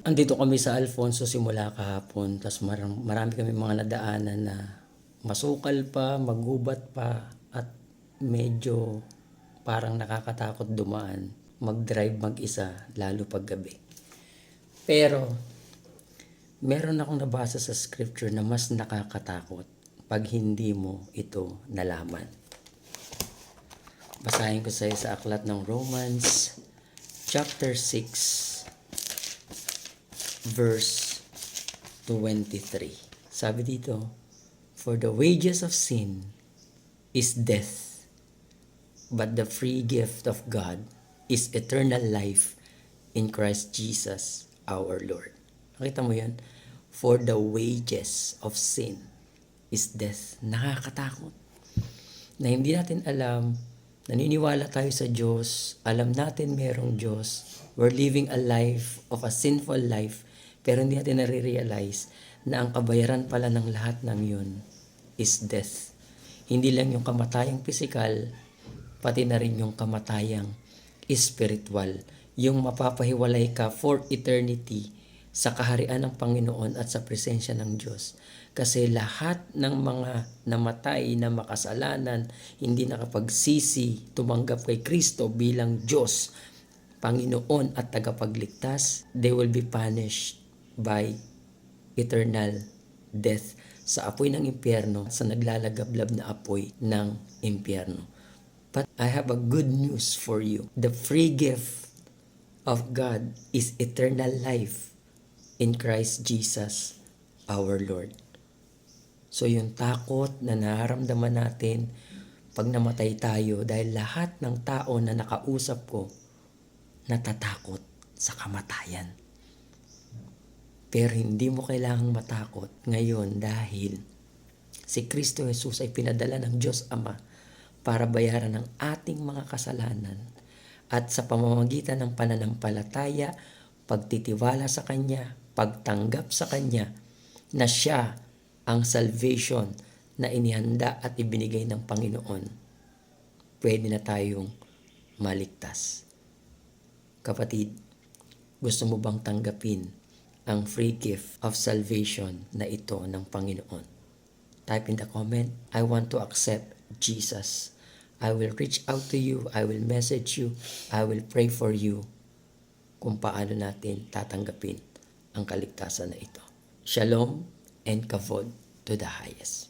Andito kami sa Alfonso simula kahapon, tas marami kami mga nadaanan na masukal pa, magubat pa, at medyo parang nakakatakot dumaan, mag-drive mag-isa, lalo pag gabi. Pero, meron akong nabasa sa scripture na mas nakakatakot pag hindi mo ito nalaman. Basahin ko sa aklat ng Romans chapter 6 verse 23. Sabi dito, "For the wages of sin is death, but the free gift of God is eternal life in Christ Jesus our Lord." Nakita mo yan? For the wages of sin is death. Nakakatakot. Na hindi natin alam, naniniwala tayo sa Diyos, alam natin merong Diyos, we're living a life of a sinful life, pero hindi natin nare-realize na ang kabayaran pala ng lahat ng yun is death. Hindi lang yung kamatayang physical, pati na rin yung kamatayang spiritual. Yung mapapahiwalay ka for eternity sa kaharian ng Panginoon at sa presensya ng Diyos. Kasi lahat ng mga namatay na makasalanan, hindi nakapagsisi, tumanggap kay Kristo bilang Diyos, Panginoon at tagapagligtas, they will be punished by eternal death sa apoy ng impyerno, sa naglalagablab na apoy ng impyerno. But I have a good news for you. The free gift of God is eternal life in Christ Jesus our Lord. So yung takot na nararamdaman natin pag namatay tayo, dahil lahat ng tao na nakausap ko natatakot sa kamatayan. Pero hindi mo kailangang matakot ngayon dahil si Kristo Jesus ay pinadala ng Diyos Ama para bayaran ang ating mga kasalanan, at sa pamamagitan ng pananampalataya, pagtitiwala sa Kanya, pagtanggap sa Kanya na Siya ang salvation na inihanda at ibinigay ng Panginoon, pwede na tayong maligtas. Kapatid, gusto mo bang tanggapin ang free gift of salvation na ito ng Panginoon? Type in the comment, "I want to accept Jesus." I will reach out to you, I will message you, I will pray for you kung paano natin tatanggapin ang kaligtasan na ito. Shalom and kavod to the highest.